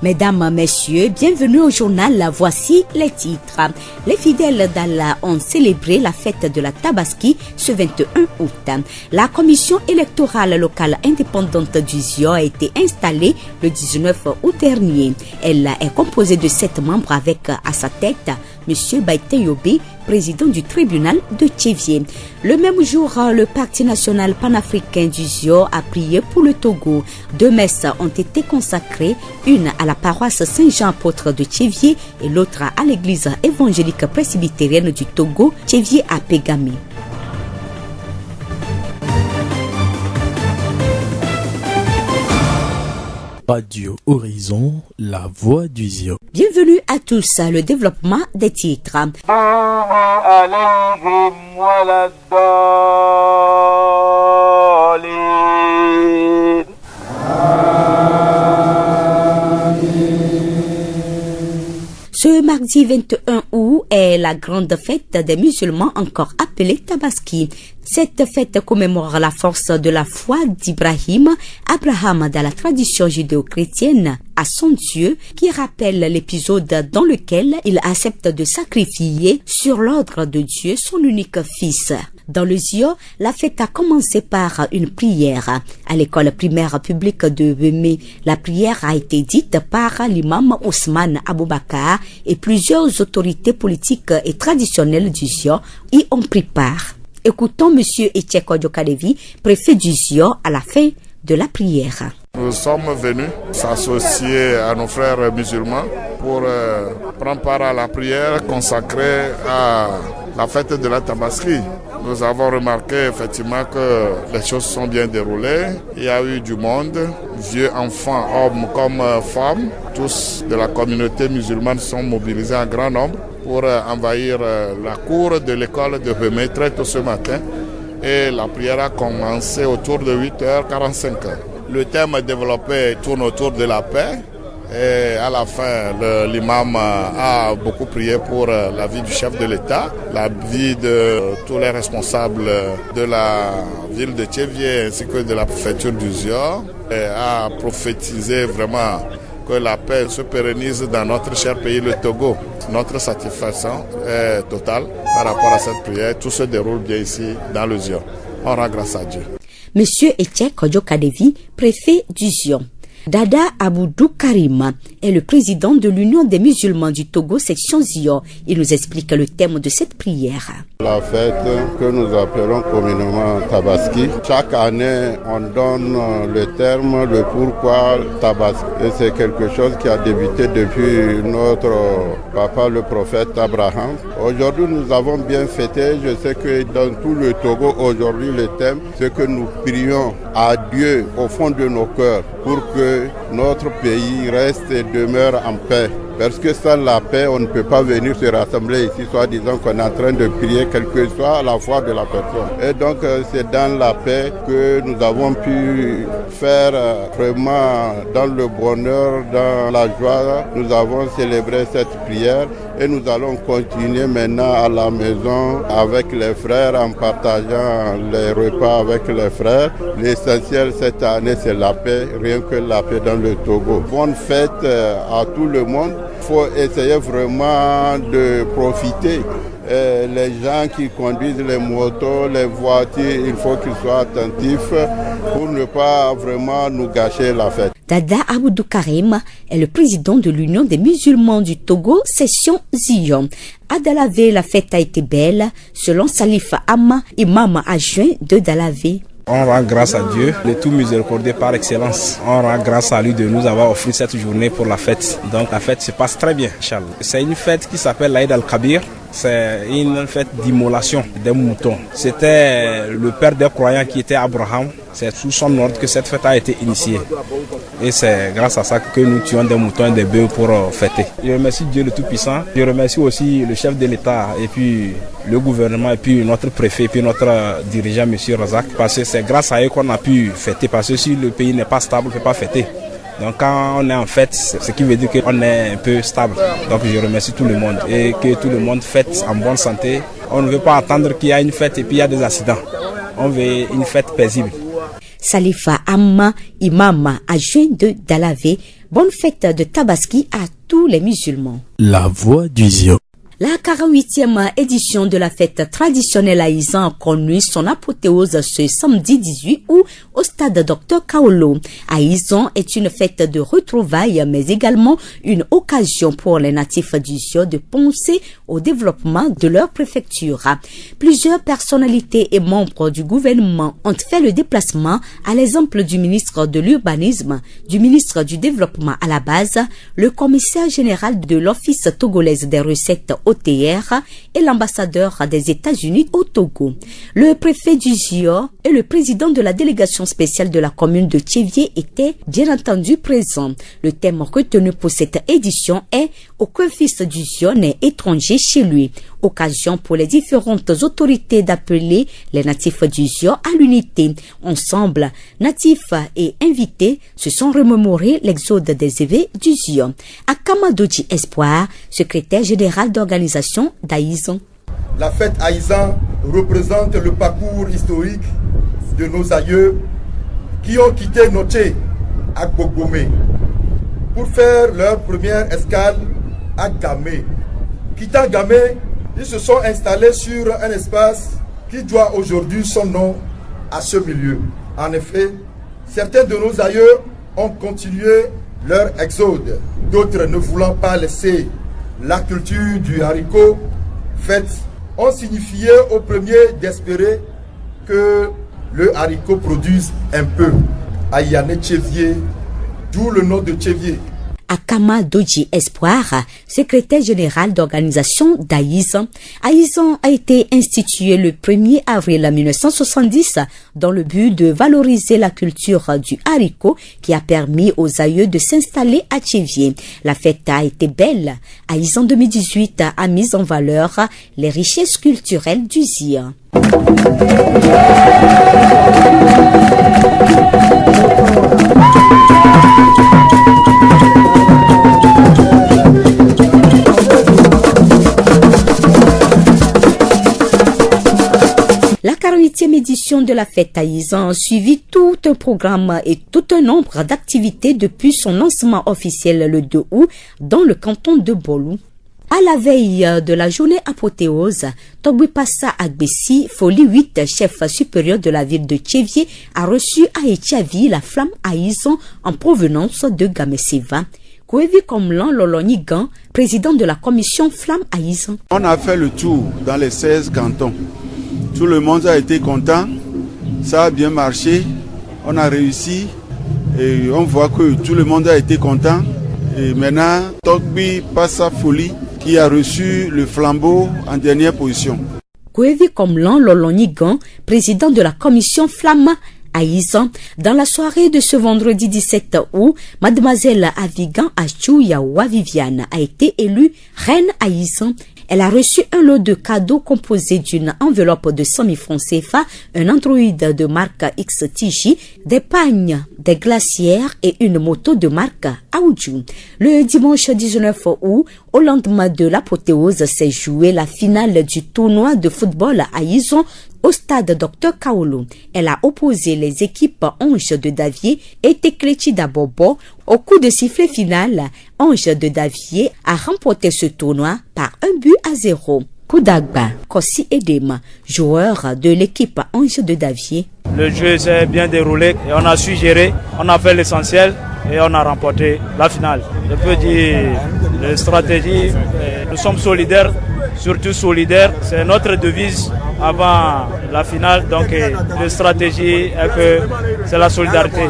Mesdames, messieurs, bienvenue au journal. Voici les titres. Les fidèles d'Allah ont célébré la fête de la Tabaski ce 21 août. La commission électorale locale indépendante du ZIO a été installée le 19 août dernier. Elle est composée de 7 membres avec à sa tête M. Baïté Yobé, président du tribunal de Tchévier. Le même jour, le Parti national panafricain du ZIO a prié pour le Togo. 2 messes ont été consacrées, une à la paroisse Saint-Jean-Apôtre de Tchévier et l'autre à l'église évangélique presbytérienne du Togo, Tchévier à Pégamé. Radio Horizon, la voix du ZIO. Bienvenue à tous, le développement des titres. Ce mardi 21 août est la grande fête des musulmans, encore appelée Tabaski. Cette fête commémore la force de la foi d'Ibrahim, Abraham dans la tradition judéo-chrétienne, à son Dieu, qui rappelle l'épisode dans lequel il accepte de sacrifier sur l'ordre de Dieu son unique fils. Dans le ZIO, la fête a commencé par une prière. À l'école primaire publique de Wemé, la prière a été dite par l'imam Ousmane Aboubakar et plusieurs autorités politiques et traditionnelles du ZIO y ont pris part. Écoutons M. Etienne Kodjokadevi, préfet du ZIO, à la fin de la prière. Nous sommes venus s'associer à nos frères musulmans pour prendre part à la prière consacrée à la fête de la Tabaski. Nous avons remarqué effectivement que les choses sont bien déroulées. Il y a eu du monde, vieux, enfants, hommes comme femmes. Tous de la communauté musulmane sont mobilisés en grand nombre pour envahir la cour de l'école de Wemé très tôt ce matin. Et la prière a commencé autour de 8h45. Le thème développé tourne autour de la paix. Et à la fin, l'imam a beaucoup prié pour la vie du chef de l'État, la vie de tous les responsables de la ville de Tchévier ainsi que de la préfecture du ZIO. Et a prophétisé vraiment que la paix se pérennise dans notre cher pays, le Togo. Notre satisfaction est totale par rapport à cette prière. Tout se déroule bien ici dans le ZIO. On rend grâce à Dieu. Monsieur Etienne Kodjokadevi, préfet du ZIO. Dada Aboudou Karim est le président de l'Union des musulmans du Togo, section ZIO. Il nous explique le thème de cette prière. La fête que nous appelons communément Tabaski. Chaque année, on donne le terme, le pourquoi Tabaski. Et c'est quelque chose qui a débuté depuis notre papa, le prophète Abraham. Aujourd'hui, nous avons bien fêté. Je sais que dans tout le Togo, aujourd'hui, le thème, c'est que nous prions à Dieu au fond de nos cœurs pour que notre pays reste et demeure en paix. Parce que sans la paix, on ne peut pas venir se rassembler ici, soit disant qu'on est en train de prier, quelle que soit la foi de la personne. Et donc, c'est dans la paix que nous avons pu faire vraiment dans le bonheur, dans la joie. Nous avons célébré cette prière et nous allons continuer maintenant à la maison avec les frères en partageant les repas avec les frères. L'essentiel cette année, c'est la paix, rien que la paix dans le Togo. Bonne fête à tout le monde. Il faut essayer vraiment de profiter. Les gens qui conduisent les motos, les voitures, il faut qu'ils soient attentifs pour ne pas vraiment nous gâcher la fête. Dada Aboudou Karim est le président de l'Union des musulmans du Togo, section ZIO. À Dalavé, la fête a été belle, selon Salif Amma, imam adjoint de Dalavé. On rend grâce à Dieu, le tout miséricordieux par excellence. On rend grâce à lui de nous avoir offert cette journée pour la fête. Donc la fête se passe très bien, Inch'Allah. C'est une fête qui s'appelle l'Aïd al-Kabir. C'est une fête d'immolation des moutons. C'était le père des croyants qui était Abraham. C'est sous son ordre que cette fête a été initiée. Et c'est grâce à ça que nous tuons des moutons et des bœufs pour fêter. Je remercie Dieu le Tout-Puissant. Je remercie aussi le chef de l'État et puis le gouvernement et puis notre préfet et puis notre dirigeant, M. Razak. Parce que c'est grâce à eux qu'on a pu fêter. Parce que si le pays n'est pas stable, on ne peut pas fêter. Donc quand on est en fête, ce qui veut dire qu'on est un peu stable. Donc je remercie tout le monde et que tout le monde fête en bonne santé. On ne veut pas attendre qu'il y a une fête et puis il y a des accidents. On veut une fête paisible. Salifa Amma, imam adjoint de Dalavé, Bonne fête de Tabaski à tous les musulmans. La voix du Zion. La 48e édition de la fête traditionnelle Aïzan a connu son apothéose ce samedi 18 août au stade Dr Kaolo. Aïzan est une fête de retrouvailles mais également une occasion pour les natifs du Zio de penser au développement de leur préfecture. Plusieurs personnalités et membres du gouvernement ont fait le déplacement à l'exemple du ministre de l'Urbanisme, du ministre du Développement à la base, le commissaire général de l'Office togolaise des recettes OTR et l'ambassadeur des États-Unis au Togo. Le préfet du Zio et le président de la délégation spéciale de la commune de Tchévié étaient bien entendu présents. Le thème retenu pour cette édition est « Aucun fils du Zio n'est étranger chez lui ». Occasion pour les différentes autorités d'appeler les natifs du Zio à l'unité. Ensemble, natifs et invités se sont remémorés l'exode des évêques du Zio. Akama Doji Espoir, secrétaire général d'organisation d'Aïzan. La fête Aïzan représente le parcours historique de nos aïeux qui ont quitté Noché à Gbogboumé pour faire leur première escale à Gamé. Quittant Gamé, ils se sont installés sur un espace qui doit aujourd'hui son nom à ce milieu. En effet, certains de nos aïeux ont continué leur exode. D'autres, ne voulant pas laisser la culture du haricot faite, ont signifié au premier d'espérer que le haricot produise un peu. Ayane Tchévié, d'où le nom de Tchévié. Akama Doji Espoir, secrétaire général d'organisation d'Aïzan. Aïzan a été institué le 1er avril 1970 dans le but de valoriser la culture du haricot qui a permis aux aïeux de s'installer à Tchévié. La fête a été belle. Aïzan 2018 a mis en valeur les richesses culturelles du Zio. La 48e édition de la fête Aïzan a suivi tout un programme et tout un nombre d'activités depuis son lancement officiel le 2 août dans le canton de Bolou. À la veille de la journée apothéose, Togbipassa Agbessi, Folie 8, chef supérieur de la ville de Tchévié, a reçu à Etchavi la flamme Aïzan en provenance de Gamesiva. Kouevi Komlan Lolonigan, président de la commission Flamme Aïzan. On a fait le tour dans les 16 cantons. Tout le monde a été content, ça a bien marché, on a réussi et on voit que tout le monde a été content. Et maintenant, Togbipassa Folie qui a reçu le flambeau en dernière position. Kouevi Komlan Lolonigan, président de la commission Flamme Aïzan. Dans la soirée de ce vendredi 17 août, mademoiselle Avigan Achouyawa Viviane a été élue reine Aïzan. Elle a reçu un lot de cadeaux composé d'une enveloppe de 100 000 francs CFA, un Android de marque XTJ, des pagnes, des glacières et une moto de marque Aoudjou. Le dimanche 19 août, au lendemain de l'apothéose, s'est jouée la finale du tournoi de football à Aïzan au stade Dr Kaolo. Elle a opposé les équipes Ange de Davier et Teklechi d'Abobo. Au coup de sifflet final, Ange de Davier a remporté ce tournoi par 1-0. Koudagba Kossi Edema, joueur de l'équipe Ange de Davier. Le jeu s'est bien déroulé et on a su gérer, on a fait l'essentiel et on a remporté la finale. Je peux dire, la stratégie, nous sommes solidaires, surtout solidaires, c'est notre devise avant la finale, donc la stratégie est que c'est la solidarité.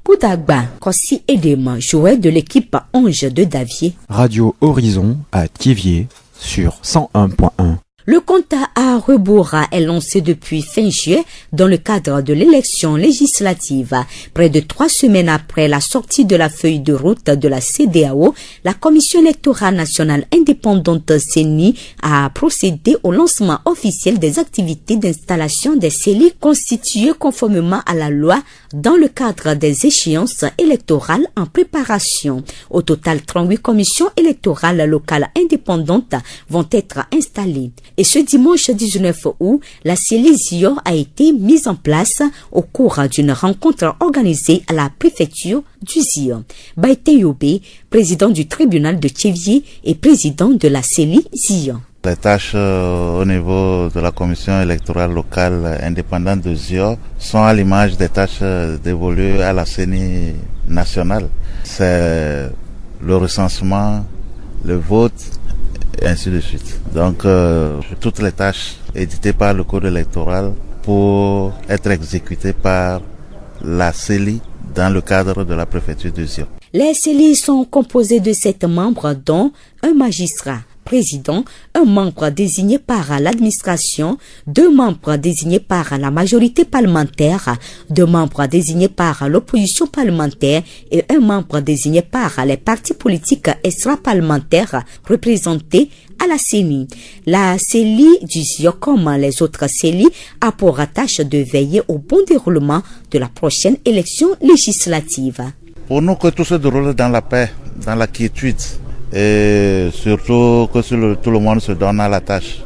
Koudagba Kossi Edema, joueur de l'équipe Ange de Davier. Radio Horizon à Thiévié sur 101.1. Le compte à rebours est lancé depuis fin juillet dans le cadre de l'élection législative. Près de 3 semaines après la sortie de la feuille de route de la CEDEAO, la Commission électorale nationale indépendante CENI a procédé au lancement officiel des activités d'installation des CELI constituées conformément à la loi dans le cadre des échéances électorales en préparation. Au total, 38 commissions électorales locales indépendantes vont être installées. Et ce dimanche 19 août, la CELI Zio a été mise en place au cours d'une rencontre organisée à la préfecture du Zio. Baïté Yobé, président du tribunal de Tchévié et président de la CELI Zio. Les tâches au niveau de la commission électorale locale indépendante de Zio sont à l'image des tâches dévolues à la CENI nationale. C'est le recensement, le vote, et ainsi de suite. Donc, toutes les tâches éditées par le code électoral pour être exécutées par la CELI dans le cadre de la préfecture de Zio. Les CELI sont composées de 7 membres, dont un magistrat président, un membre désigné par l'administration, 2 membres désignés par la majorité parlementaire, 2 membres désignés par l'opposition parlementaire et un membre désigné par les partis politiques extra-parlementaires représentés à la CENI. La CELI du Zio, comme les autres CELI, a pour tâche de veiller au bon déroulement de la prochaine élection législative. Pour nous, que tout se déroule dans la paix, dans la quiétude, et surtout que tout le monde se donne à la tâche.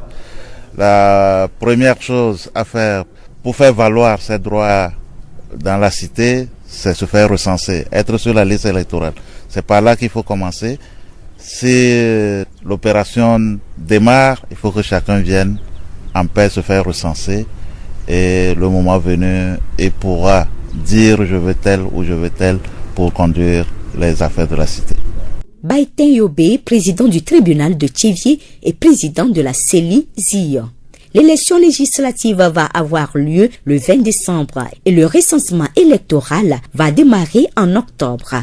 La première chose à faire pour faire valoir ses droits dans la cité, c'est se faire recenser, être sur la liste électorale. C'est par là qu'il faut commencer. Si l'opération démarre, il faut que chacun vienne en paix se faire recenser et le moment venu, il pourra dire je veux tel ou je veux tel pour conduire les affaires de la cité. Baïté Yobé, président du tribunal de Tchévié et président de la CELI Zio. L'élection législative va avoir lieu le 20 décembre et le recensement électoral va démarrer en octobre.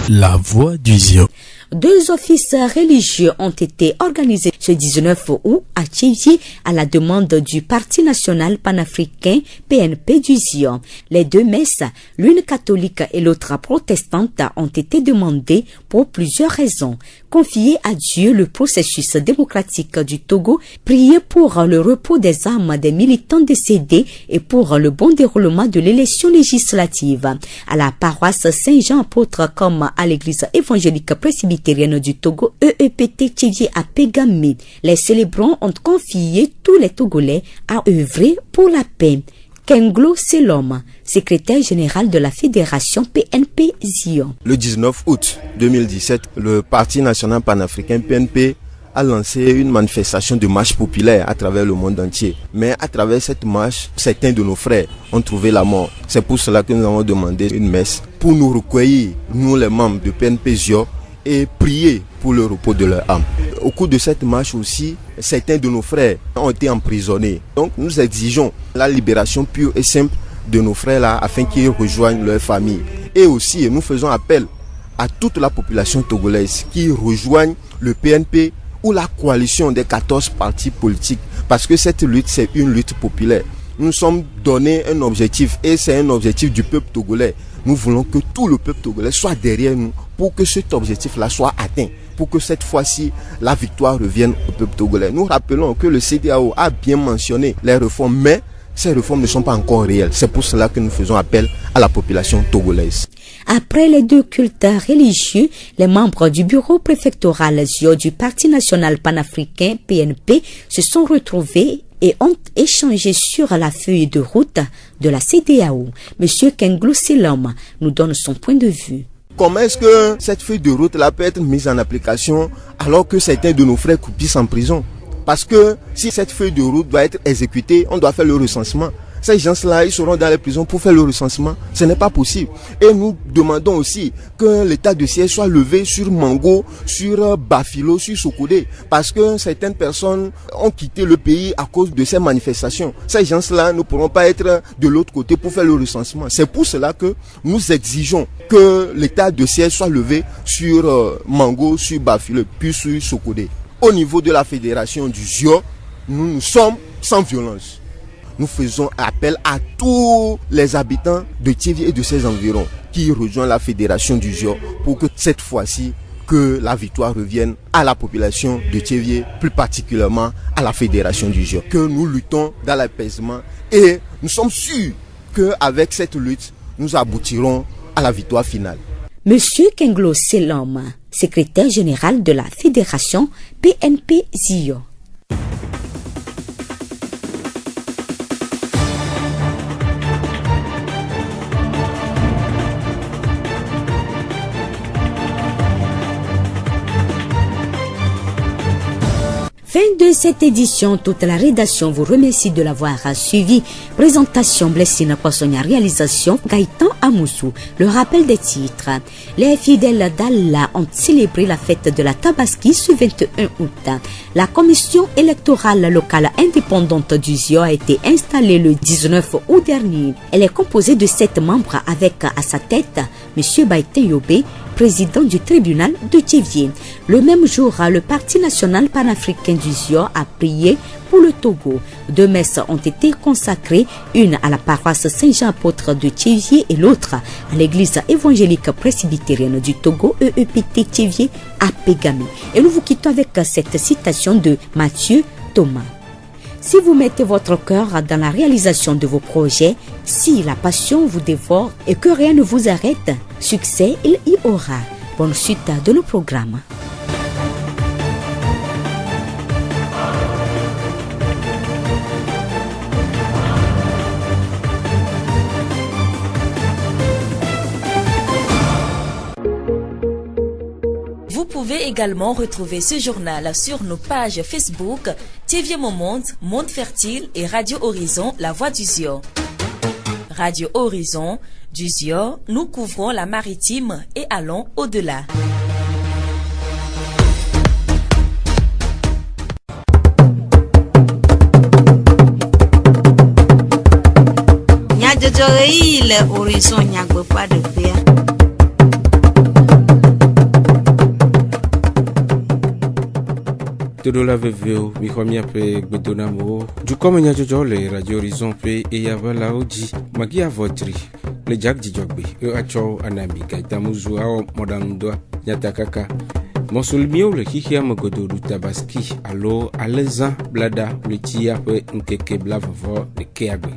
La voix du Zio. 2 offices religieux ont été organisés ce 19 août à Tchévié à la demande du Parti national panafricain PNP du Zio. Les 2 messes, l'une catholique et l'autre protestante, ont été demandées pour plusieurs raisons. Confier à Dieu le processus démocratique du Togo, prier pour le repos des âmes des militants décédés et pour le bon déroulement de l'élection législative. À la paroisse Saint-Jean-Apôtre comme à l'église évangélique presbytérienne du Togo, EEPT Tchévié à Pégamé, les célébrants ont confié tous les Togolais à œuvrer pour la paix. Kenglo Selom, secrétaire général de la fédération PNP Zio. Le 19 août 2017, le Parti national panafricain PNP a lancé une manifestation de marche populaire à travers le monde entier. Mais à travers cette marche, certains de nos frères ont trouvé la mort. C'est pour cela que nous avons demandé une messe pour nous recueillir, nous les membres de PNP Zio, et prier pour le repos de leur âme. Au cours de cette marche aussi, certains de nos frères ont été emprisonnés. Donc nous exigeons la libération pure et simple de nos frères là afin qu'ils rejoignent leur famille. Et aussi nous faisons appel à toute la population togolaise qui rejoignent le PNP ou la coalition des 14 partis politiques, parce que cette lutte c'est une lutte populaire. Nous sommes donnés un objectif et c'est un objectif du peuple togolais. Nous voulons que tout le peuple togolais soit derrière nous pour que cet objectif-là soit atteint, pour que cette fois-ci, la victoire revienne au peuple togolais. Nous rappelons que le CEDEAO a bien mentionné les réformes, mais ces réformes ne sont pas encore réelles. C'est pour cela que nous faisons appel à la population togolaise. Après les 2 cultes religieux, les membres du bureau préfectoral Zio du Parti national panafricain PNP se sont retrouvés et ont échangé sur la feuille de route de la CEDEAO. Monsieur Kenglo Selom nous donne son point de vue. Comment est-ce que cette feuille de route-là peut être mise en application alors que certains de nos frères croupissent en prison? Parce que si cette feuille de route doit être exécutée, on doit faire le recensement. Ces gens-là, ils seront dans les prisons pour faire le recensement. Ce n'est pas possible. Et nous demandons aussi que l'état de siège soit levé sur Mango, sur Bafilo, sur Sokodé. Parce que certaines personnes ont quitté le pays à cause de ces manifestations. Ces gens-là ne pourront pas être de l'autre côté pour faire le recensement. C'est pour cela que nous exigeons que l'état de siège soit levé sur Mango, sur Bafilo, puis sur Sokodé. Au niveau de la fédération du Zio, nous sommes sans violence. Nous faisons appel à tous les habitants de Tchévié et de ses environs qui rejoignent la fédération du Zio pour que cette fois-ci, que la victoire revienne à la population de Tchévié, plus particulièrement à la fédération du Zio. Que nous luttons dans l'apaisement et nous sommes sûrs qu'avec cette lutte, nous aboutirons à la victoire finale. Monsieur Kenglo Selom, secrétaire général de la fédération PNP-ZIO. Fin de cette édition, toute la rédaction vous remercie de l'avoir suivi. Présentation Blessina Kwassonia, réalisation Gaëtan Amoussou. Le rappel des titres. Les fidèles d'Allah ont célébré la fête de la Tabaski ce 21 août. La commission électorale locale indépendante du ZIO a été installée le 19 août dernier. Elle est composée de 7 membres avec à sa tête M. Baïté Yobé, président du tribunal de Tchévier. Le même jour, le Parti national panafricain du ZIO a prié pour le Togo. 2 messes ont été consacrées, une à la paroisse Saint-Jean-Apôtre de Tchévier et l'autre à l'église évangélique presbytérienne du Togo, EEPT Tchévier, à Pégami. Et nous vous quittons avec cette citation de Mathieu Thomas. Si vous mettez votre cœur dans la réalisation de vos projets, si la passion vous dévore et que rien ne vous arrête, succès il y aura. Bonne suite de nos programmes. Vous pouvez également retrouver ce journal sur nos pages Facebook, TV Mon Monde, Monde Fertile et Radio Horizon, La Voix du ZIO. Radio Horizon, du ZIO, nous couvrons la maritime et allons au-delà. Le Horizon nyagbe pas de paix. Todo la veveo mi famia pe gbedonamo du comme nya jojo le Radio Horizon pe e yava la oji magia votri le jak dijogbe e acho anami kaita muzu ao modando nyatakaka Monsulmio le kiki amagodo du Tabaski alo alezan blada le tia pe nkeke blavavo de keagbe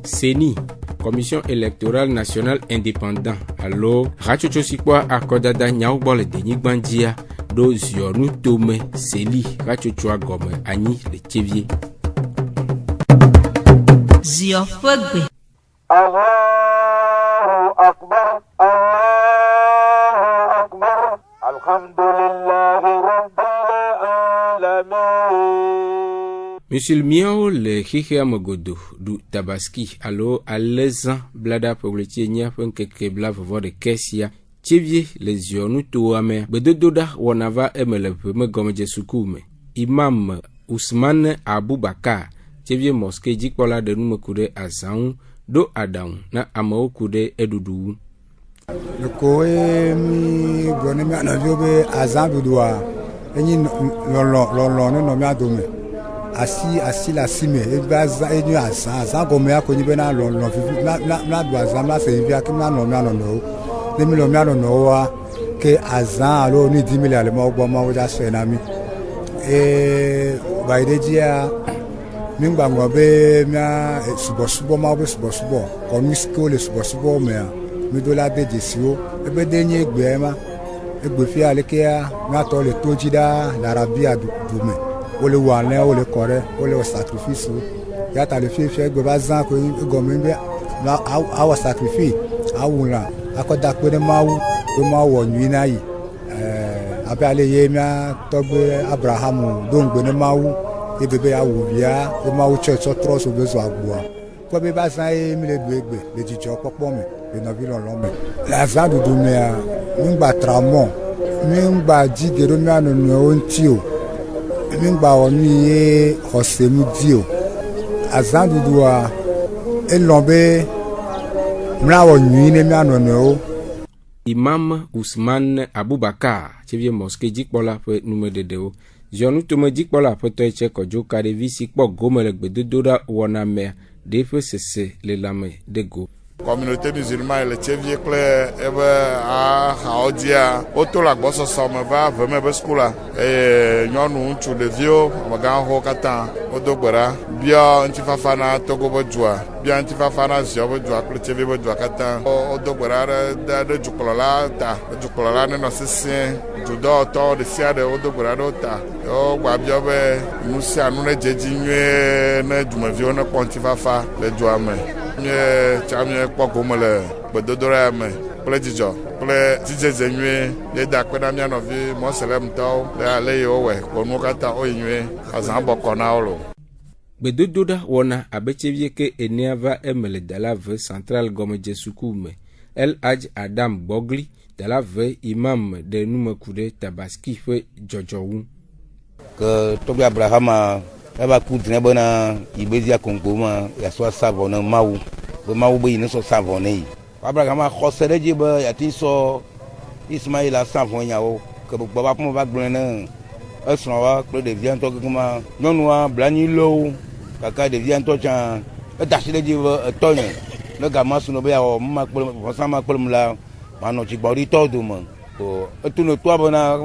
Seni Commission électorale nationale indépendant alo rachocho sikwa akodada nyaubol de nyigbandia do zionu tome seli rachocho agome ani le Tchévier Zio fogbe Allahu akbar Allahu akbar alhamdulillahi rabbil alamin Musulmiao le kiki amagodo du Tabaski alo alezan blada publié nya penkeke blavo de kesia Tchévier les zionu toame bedododa wonava emelepe megomeje sukume Imam Ousmane Aboubakar Tchévier mosquée jikpola de numekude azan do adam na amaokude edudu le koe mi gone mi anaviobe azan dudua enyi lo no mi adome asi la sime e baza e ni azan gome akonyi be na lo vivi na do azan la se vi akim na no mi anono ne mi lo mi anono wa ke azan alo ni 10,000 ale mo gbo mo ja so na mi e baidedia mi ngbango be mia subo ma be subo onu skole subo me mi do la de jesio e be denye egbe ma egbe fi ale ke ya na to le tojida l'arabia du me o le wane o le kore o le sacrifice ya ta le fi egbe ba zan ko gomi be our sacrifice awula akoda pe mawu to ma wo nyina yi abe ale ye mia to be Abraham do ngbe ne mawu e bebe awuria e mawu church trust obezo agboa ko be ba san e mi le du egbe le jijo popo me le no bi lo me la za du me ngba tramon mi ngba jigero mi anu no onti o mi ngba oni e hosemu di o azan du a e lombe mlawo nyine mi anu no Imam Ousmane Aboubakar Tchévier mosquée jikpola pe nume dedeo Jonu tome jikpola pe to eche kojo kare visi kpo gomele gbedododa wona me de fe sese le lame de go Communauté musulmane le tchevie kle ebe a haodia oto la gboso me va veme be skula e nyɔnu ŋutsu ɖeviwo amegawo katã wodogbera bia ŋutifafa na togo be dua bia ŋutifafa na ziɔ be dua kple tchevie be dua katã wodogbera ɖe dzukplɔla ta dzukplɔla nenɔ sesẽ dudɔwɔtɔwo ɖe sia ɖe wodogbera ɖe wo ta wogba bia be nu sia nu ne dzedzi nyuie ne dumeviwo ne kpɔ ŋutifafa le dua me nye kpɔ gome le gbedodora me kple dzidzɔ kple dzidzedze nyuie ye da kpe na mía nɔvi mɔselemtɔwo le ale yi wowɔe kpɔnuwo katã woyi nyuie azã bɔkɔ na wo lo. Gbedodoɖa wɔna abe tsevie ke enea va eme le Dalave Central gɔmedze suku me. El Hadj Adam Bogli Dalave imam de numeku ɖe Tabaski ƒe dzɔdzɔwu. Ke tɔgbi Abrahama eva ku dre bena ibezia kongo ma yasɔ savɔ ne Mawu be Mawu be yi ne sɔ savɔ ne yi. Abrahama xɔse ɖe dzi be yati sɔ Ismaila savɔ nyawo ke gbɔ va ƒe va gblɔ ne esrɔ̃wa kple ɖevia ŋutɔ kekema nyɔnua blanyi lɔwo kaka ɖevia ŋutɔ tsã eda asi ɖe dzi be etɔ nye ne gama su ne be yawɔ mma kple vɔsa ma kple mu la manɔ tsigbɔɖitɔwo dome o etu ne toa bena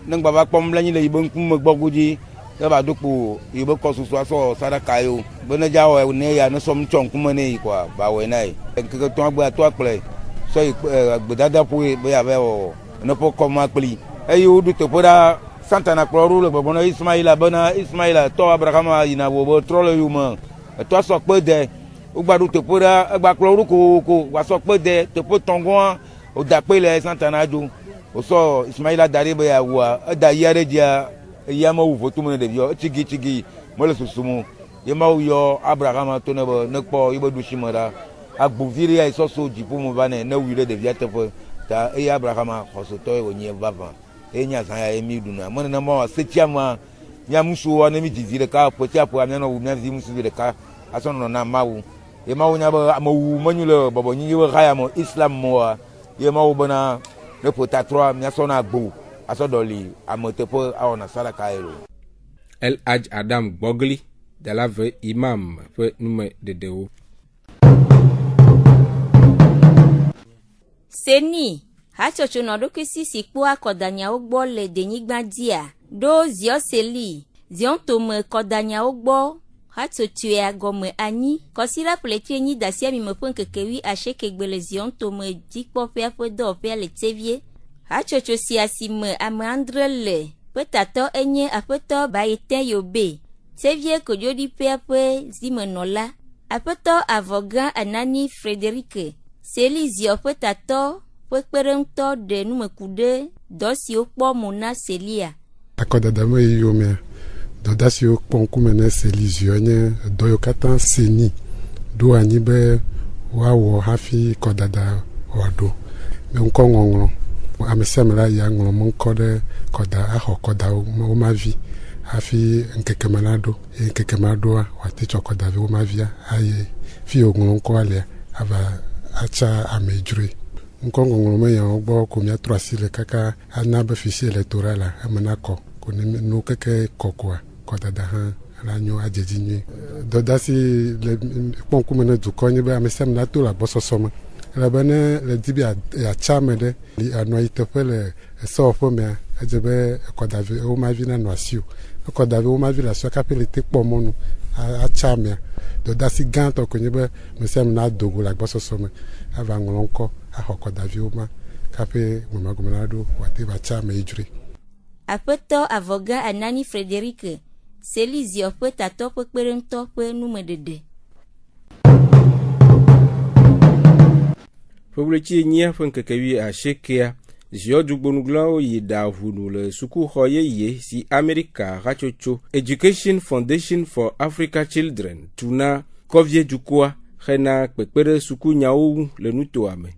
ne gba va kpɔm blanyi le yi be ŋkume gbɔ godzi eba do kpo yi be kɔ susu asɔ saɖaka yo be ne dza wɔ ne ya ne sɔm tsɔ ŋkume ne yi kɔa ba wɔe na yi nkeke tɔa gbe atɔa kplɔe sɔ yi gbedadaƒoe be yava wɔ ne ƒe kɔma kpli eye woɖo teƒe ɖa Santana kplɔɖo le gbɔgbɔ na Ismaila bena Ismaila tɔ Abrahama yina wo be trɔ le yome etɔ sɔ kpe de wogba ɖo teƒe ɖa egba kplɔɖo kokoko wasɔ kpe de teƒe tɔngɔa woda kpe le Santana dzo wosɔ Ismaila da ɖi be yawoa eda yia ɖe dzia eya me wu votu me ne ɖeviwo tsigi mele susum ye mawu yɔ Abrahama to ne be ne kpɔ yi be ɖusime ɖa agbovi ɖe ya sɔsɔ dziƒo me va ne wui ɖe ɖevia teƒe ta eye Abrahama xɔsetɔ wonye vava eye nya zã ya ye mi ɖuna me nenema wa setia ma mia musuwo ne mi dzivi ɖeka ƒetia mia nɔ wu mia vi musuvi ɖeka asɔ nɔ na Mawu ye Mawu nya be amewu menyu le bɔbɔnyi be haya me Islam me wa ye Mawu bena ne ƒeta trɔa mia sɔ na agbo asɔ dɔli ame teƒe awɔna saɖaka ye lo. El Hadj Adam Bogli Dalave imam ƒe nume dedewo. Seni hatsotso nɔ ɖokui si kpo akɔdanyawo gbɔ le denyigba dzia ɖo ziɔseli ziɔntome kɔdanyawo gbɔ hatsotsoea gɔme anyi kɔsila ƒleti nyi dasia mi me ƒe ŋkekewi asiekegbe le ziɔntome dzikpɔƒea ƒe dɔwɔƒea le Tevie. Hatsotso sia si me ame andre le ƒe tatɔ enye aƒetɔ Bayete Yobe Tevie kodzoɖiƒea ƒe zimenɔla aƒetɔ avɔgã Anani Frederic Seli ziɔ ƒe tatɔ ƒe kpeɖeŋutɔ ɖe numeku ɖe dɔ siwo kpɔ mo na Selia. Akɔdadame yi yomea dɔda siwo kpɔ ŋkume ne Seli ziɔ nye dɔ yiwo katã Seni ɖo anyi be woawɔ hafi kɔdada wòaɖo ŋkɔ ŋɔŋlɔ ame sia ame la ya ŋlɔ me ŋkɔ ɖe kɔda axɔ kɔdawo womavi hafi ŋkeke me la ɖo eye ŋkeke me la ɖoa wòate tsɔ kɔdavi womavia ayi fi wòŋlɔ ŋkɔa lia ava atsa ame dzroe ŋkɔ ŋɔŋlɔ me yawo gbɔ ko miatrɔ asi le kaka ana be fichier électoral la eme nakɔ ko ne nu keke kɔ koa kɔdada hã la nyo adzedzi nyuie dɔda si le kpɔ ŋkume ne dukɔ nye be ame sia ame la to le agbɔsɔsɔ me elebe ne le di be yatsa ame ɖe anɔ yi teƒe le esewɔƒe mea edze be kɔdavi womavi nanɔ asi o kɔdavi womavi le asia kaƒe le te kpɔ mɔnu atsa amea dɔdasi gãtɔ ko nye be ame sia ame nadogo le agbɔsɔsɔ me ava ŋlɔ ŋkɔ axɔ kɔdaviwo ma kaƒe gomagome la ɖo wòate va tsa ame yi dzroe. Aƒetɔ avɔgã Anani Frederic Seli ziɔ ƒe tatɔ ƒe kpeɖeŋutɔ ƒe numeɖeɖe. Ƒeʋletsi enyia ƒe ŋkekewi asiekea ziɔdugbonuglawo yi ɖa ʋunu le sukuxɔ yeye si Amerika hatsotso Education Foundation for Africa Children tuna kɔvie dukɔa hena kpekpeɖe sukunyawo ŋu le nutoa me.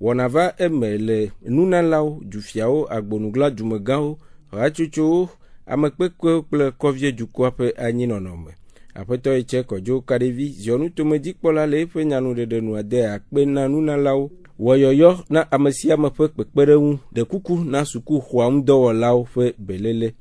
Wɔna va eme le nunalawo, dufiawo, agbonugla dumegãwo, hatsotsowo, amekpekpewo kple kɔvie dukɔa ƒe anyinɔnɔme. Aƒetɔ yi tse kɔdzo kaɖevi ziɔnutomedzikpɔla le eƒe nyanuɖeɖe nua de akpe na nunalawo wɔyɔyɔ na ame sia ame ƒe kpekpeɖeŋu ɖe kuku na sukuxɔa ŋudɔwɔlawo ƒe belele.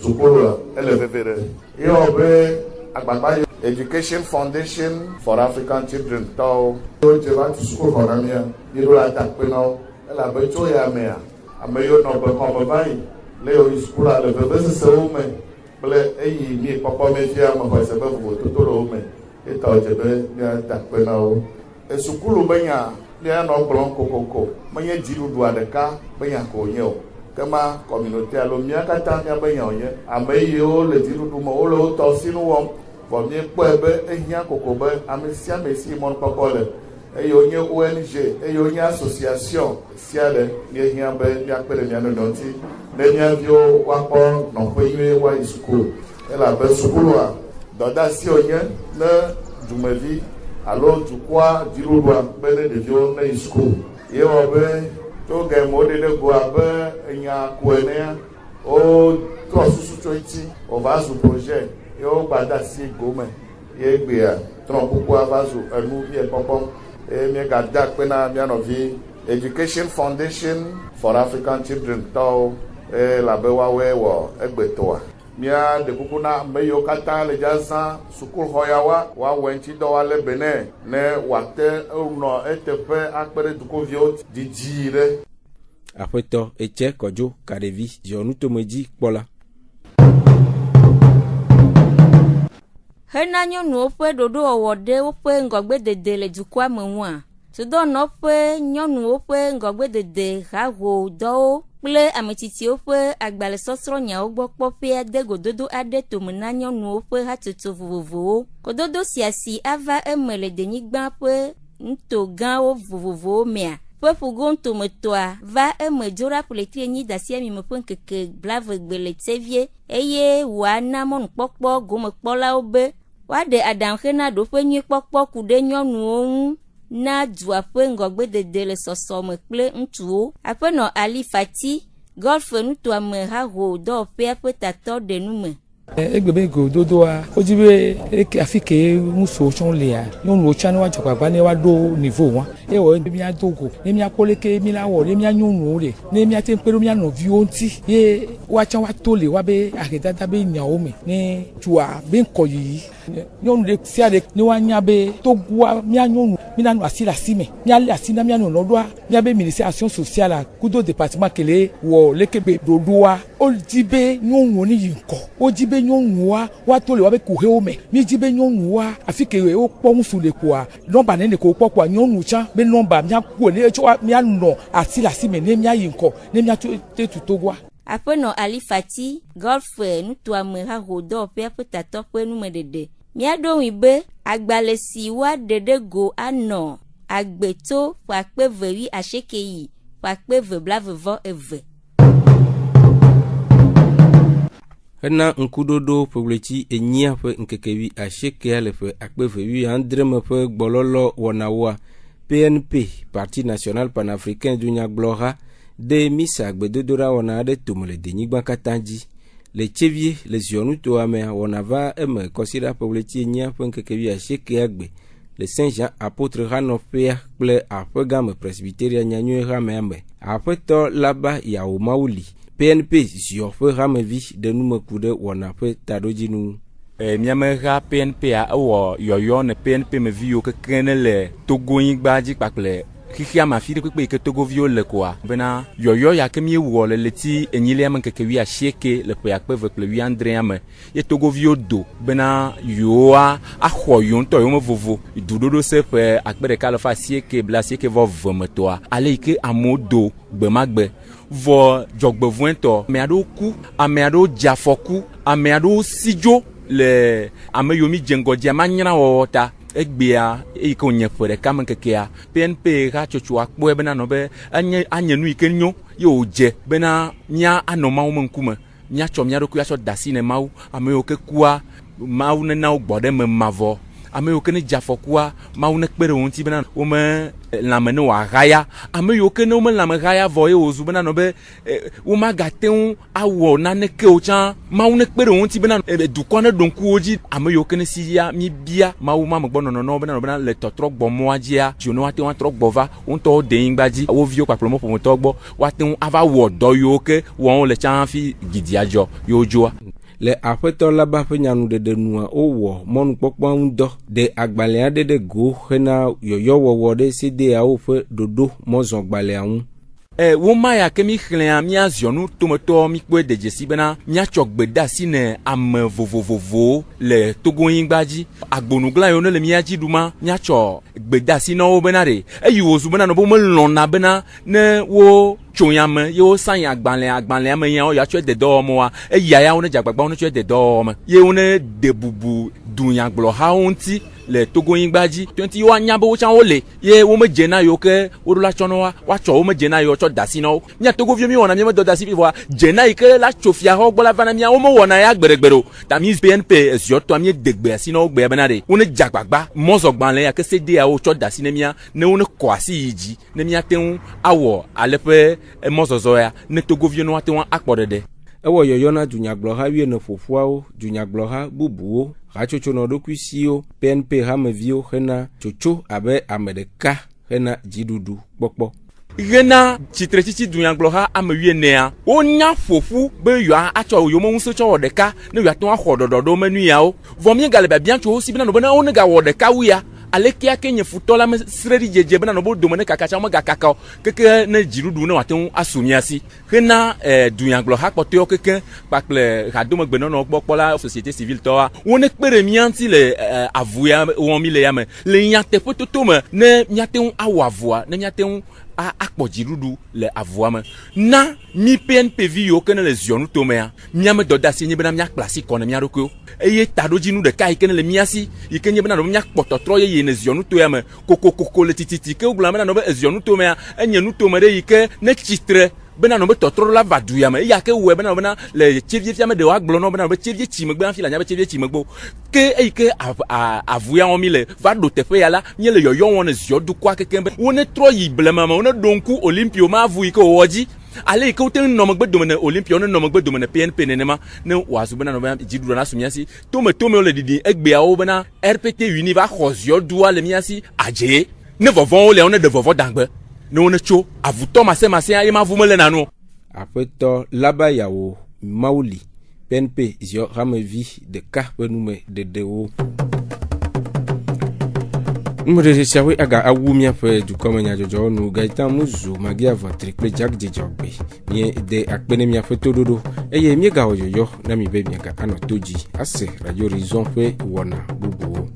Sukulu ele veve ɖe eyɔ be agbagba Education Foundation for African Children tɔ o je va tu school kɔnɔ mia yiro la ta pe na ela be tso ya mea ame yiwo nɔ be kɔme va yi le yori school la le veve sesewo me kple eyi mi kpɔkpɔ me fia me xɔ se be vovototo le wo me etɔ dze be mia ta pe na wo esukulu be nya mia nɔ gblɔm kokoko menye dziɖuɖua ɖeka be nya ko nye o kema communauté alo mia katã mia be nya o nye ame yiwo le dziɖuɖu me wo le wo tɔ sinu wɔm vɔ mi kpɔe be ehia koko be ame sia ame si mɔnukpɔkpɔ le eye wonye ONG eye wonye association sia ɖe miehia be miakpe ɖe mia nɔnɔ ŋuti ne mia viwo woakpɔ nɔƒe nyuie woayi sukulu elabe sukulua dɔdeasi wonye ne dumevi alo dukɔa dziɖuɖua be ne ɖeviwo ne yi sukulu ye wɔ be to gɛmɛ wo ɖe ɖe go abe enya ko enea wotrɔ susu tso ŋuti wòva zu projet ye wogbada asi gome ye gbea trɔ kukua va zu enu mie kpɔkpɔm eye miegada kpe na mia nɔvi Education Foundation for African Children tɔwo elabe woawoe wɔ egbetɔa mia de kuku na ame yiwo katã le dza zã sukuxɔ ya woawɔ ŋuti dɔ wa le bene ne wòate nɔ eteƒe akpe ɖe dukuviwo didi ɖe. Aƒetɔ etse kɔdzo kaɖevi ziɔnutomedzi kpɔla. Hena nyɔnuwo ƒe ɖoɖowɔwɔ ɖe woƒe ŋgɔgbedede le dukɔa me ŋua. Sudɔnɔƒe nyɔnuwo ƒe ŋgɔgbedede haho dɔwo kple ametsitsiwo ƒe agbalẽsɔsrɔ̃ nyawo gbɔ kpɔƒea de gododo aɖe tome na nyɔnuwo ƒe hatsotso vovovowo. Gododo sia si ava eme le denyigba ƒe nuto gãwo vovovowo mea. Ƒe ƒugontometɔa va eme dzo ɖa ƒletri enyi dasiamime ƒe ŋkeke blavegbe le tsevie eye wòana mɔnukpɔkpɔ gomekpɔlawo be woaɖe aɖaŋxe na ɖoƒe nyui kpɔkpɔ ku ɖe nyɔnuwo ŋu na dua ƒe ŋgɔgbedede le sɔsɔme kple ŋutsuwo. Aƒenɔ Ali Fati, golf nutoame haho dɔwɔƒea ƒe tatɔ ɖe nume. Egbe be gododoa wodzi be afi ke ŋutsuwo tsɔ lea nyɔnuwo tsã ne woadzɔ agbagba ne woaɖo niveau wa ye wɔ miado go ne miakpɔ leke mi la wɔ ne mia nyɔnuwo le ne miate kpe ɖe mia nɔviwo ŋuti ye woatsã woato le wa be ahedada be nyawo me ne dua be ŋkɔ yiyi nyɔnu ɖe sia ɖe ne woanya be togoa mia nyɔnu mina nɔ asi le asi me mialé asi na mia nɔnɔɖoa miabe ministère action sociale kudo département kele wɔ leke be ɖoɖoa wodzi be nyɔnuwo ne yi ŋkɔ wodzi be nyɔnua woato le woabe kuhewo me míedzi be nyɔnua afi ke wokpɔ ŋusu le koa nɔmba ne ko wokpɔ koa nyɔnu tsã be nɔmba miakpɔ ne tsɔ mianɔ asi le asi me ne miayi ŋkɔ ne miato te tutogoa. Aƒenɔ Ali Fati, golf nutoame haho dɔwɔƒea ƒe tatɔ ƒe numeɖeɖe. Míaɖo ŋui be agbalẽ si woaɖe ɖe go anɔ agbeto ƒe 2080 yi ƒe 2022. Hena ŋkuɖoɖo ƒeʋletsi enyia ƒe ŋkekevi 80 le ƒe 2020 me ƒe gbɔlɔlɔ wɔnawoa PNP Parti National Panafricain dunyagblɔha de misa gbedodoɖa wɔna aɖe tome le denyigba katã dzi le tsevie le ziɔnutoa mea wɔna va eme kɔsiɖa ƒeʋletsi enyia ƒe ŋkekevi 80 gbe le Saint Jean apôtre hanɔƒea kple aƒegame presbyteria nyanyuie hamea me. Aƒetɔ Laba Yawo Mauli PNP ziɔ ƒe hamevi ɖe numeku ɖe wɔna ƒe taɖodzinu. Miameha PNP a ewɔ yɔyɔ ne PNP meviwo kekeŋ ne le Togonyigba dzi kpakple xixia me afi ɖe kpekpe yi ke togoviwo le koa bena yɔyɔ ya ke miewɔ le leti enyilia me ŋkeke 80 le ƒe 2020 me ye togoviwo do bena yewoa axɔ yewo ŋutɔ yewo me vovo duɖoɖo se ƒe 1,992 me tɔa ale yi ke amewo do gbe ma gbe vɔ dzɔgbevɔ̃etɔ ame aɖewo ku ame aɖewo dze afɔku ame aɖewo si dzo le ame yiwo mi dze ŋgɔdzia manyra wɔwɔ ta egbea eyi ke wònye ƒe ɖeka me ŋkekea PNP hatsotsoa kpɔe bena nɔ be anye nu yi ke nyo ye wòdze bena mía anɔ Mawu me ŋkume míatsɔ mía ɖokui atsɔ da asi ne Mawu ame yiwo ke kua Mawu nena wo gbɔ ɖe me mavɔ ame yiwo ke ne dze afɔkua Mawu ne kpe ɖe wo ŋuti bena wome lãme ne wòaghaya ame yiwo ke ne wome lãme ghaya vɔ ye wòzu bena nɔ be womagate ŋu awɔ naneke wo tsã Mawu ne kpe ɖe wo ŋuti bena dukɔ ne ɖo ŋku wo dzi ame yiwo ke ne si ya mi bia Mawu ma me gbɔ nɔnɔnɔ bena le tɔtrɔ gbɔ mɔa dzia dzo ne woate ŋu atrɔ gbɔ va wo ŋutɔwo de nyigba dzi wo viwo kpakple mɔƒometɔwo gbɔ woate ŋu ava wɔ dɔ yiwo ke wɔm le tsã hafi gidia dzɔ yewo dzoa. le aƒetɔ la ba ƒe nyanuɖeɖe nua wowɔ mɔnukpɔkpɔ ŋudɔ de agbalẽ aɖe ɖe go hena yɔyɔwɔwɔ ɖe sedeawo ƒe ɖoɖo mɔzɔgbalẽa ŋu. Woma ya ke mi xlẽa mia ziɔnu tometɔ mi kpɔe de dzesi bena miatsɔ gbedeasi ne ame vovovowo le Togoyingba dzi. Agbonugla yiwo ne le mia dzi ɖuma miatsɔ gbedeasi na wo bena ɖe eyi wòzu bena nɔbo melɔ̃na bena ne wo tso yame ye wo sãnyi agbalẽa me yawo ya tsɔe de dɔwɔmɔa eya ya wo ne dzagbagba wo ne tsɔe de dɔwɔwɔ me ye wo ne de bubu dunyagblɔhawo ŋuti le Togoyingba dzi 20 wa nya be wo tsã wo le ye wo me dze na yo ke wo ɖo la tsɔ na wa tsɔ wo me dze na yo tsɔ dasi na wo mia Togoviwo mi wɔna mi me dɔ dasi vivɔa dze na yi ke la tso fiaxɔ gbɔ la va na mia wo me wɔna ya gbeɖegbeɖe o ta mi PNP eziɔtɔa mi de gbe asi na wo gbea bena ɖe wo ne dzagbagba mɔzɔgbalẽ ya ke sedeawo tsɔ dasi na mia ne wo ne kɔ asi yi dzi ne mia te ŋu awɔ ale ƒe mɔzɔzɔ ya ne Togoviwo ne wa te ŋu akpɔ ɖeɖe. Ewɔ yɔyɔ na dunyagblɔha 14 ƒoƒuawo dunyagblɔha bubuwo hatsotso nɔ ɖokui siwo PNP hameviwo hena tsotso abe ame ɖeka hena dziɖuɖu kpɔkpɔ. Hena tsitretsitsi dunyagblɔha ame 14 wonya ƒoƒu be yoa atsɔ yomeŋusẽ tsɔ wɔ ɖeka ne yoa te ŋu axɔ ɖɔɖɔɖo menui yawo vɔ mi gale biabia tso wo si bena no bena wo ne gawɔ ɖeka wuya aleke ke nye futɔ la me sredi dzedze bena no bo dome ne kakatsa me gakaka o keke ne dziɖuɖu ne wate ŋu asu mia si hena dunyagblɔha kpɔtɔewo keke kpakple hadome gbenɔnɔ gbɔkpɔ la société civile tɔwa wo ne kpe ɖe mia ŋuti le avu ya wɔm mi le ya me le nyateƒe toto me ne miate ŋu awɔ avua ne miate ŋu akpɔ dziɖuɖu le avua me na mi PNP vi yiwo ke ne le ziɔnu tomea miame dɔdeasi nye bena miakpla asi kɔ ne mia ɖokuiwo eye taɖodzinu ɖeka yi ke ne le mia si yi ke nye bena no miakpɔ tɔtrɔ yeye ne ziɔnu to ya me kokokoko le tititi ke wogblɔ bena no be ziɔnu tomea enye nutome ɖe yi ke ne tsitre bena no be tɔtrɔ la va du ya me eya ke wɔe bena no bena le tsevie fia me de wa gblɔ no bena no be tsevie tsi megbe afi la nya be tsevie tsi megbe ke eyi ke avu ya wɔn mi le va ɖo teƒe ya la nye le yɔyɔ wɔn ne ziɔ dukɔa keke be wo ne trɔ yi blema me wo ne ɖo ŋku Olympio ma avu yi ke wòwɔ dzi ale yi ke wote nɔ megbe dome ne Olympia ne nɔ megbe dome ne PNP nenema ne wòazu bena no bena dziɖuɖu na su mia si tome le ɖiɖi egbeawo bena RPT uni va xɔ ziɔdua le mia si adze ne vɔvɔwo le wo ne ɖe vɔvɔ dangbe ne wo ne tso avutɔ masẽ ye ma vu me le nanu. Aƒetɔ labayawo mauli PNP ziɔ hamevi ɖeka ƒe nume ɖeɖewo. Numeɖeɖe siawoe aga awu miaƒe dukɔme nyadzɔdzɔwo nu Gaëtan Muzu Magia Vɔtri kple Jack Dzidzɔgbe mie de akpe ne miaƒe toɖoɖo eye miegawɔ yɔyɔ na mi be miaga anɔ to dzi ase Radio Horizon ƒe wɔna bubuwo.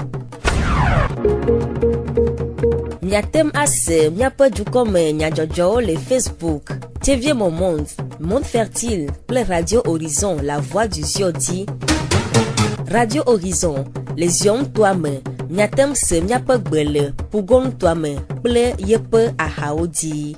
Miatem ase miaƒe dukɔme nyadzɔdzɔwo le Facebook TV Monde Fertile kple Radio Horizon La Voix du Zion dzi. Radio Horizon le zion toa me miatem se miaƒe gbe le Pugon toa me kple yeƒe ahawo dzi.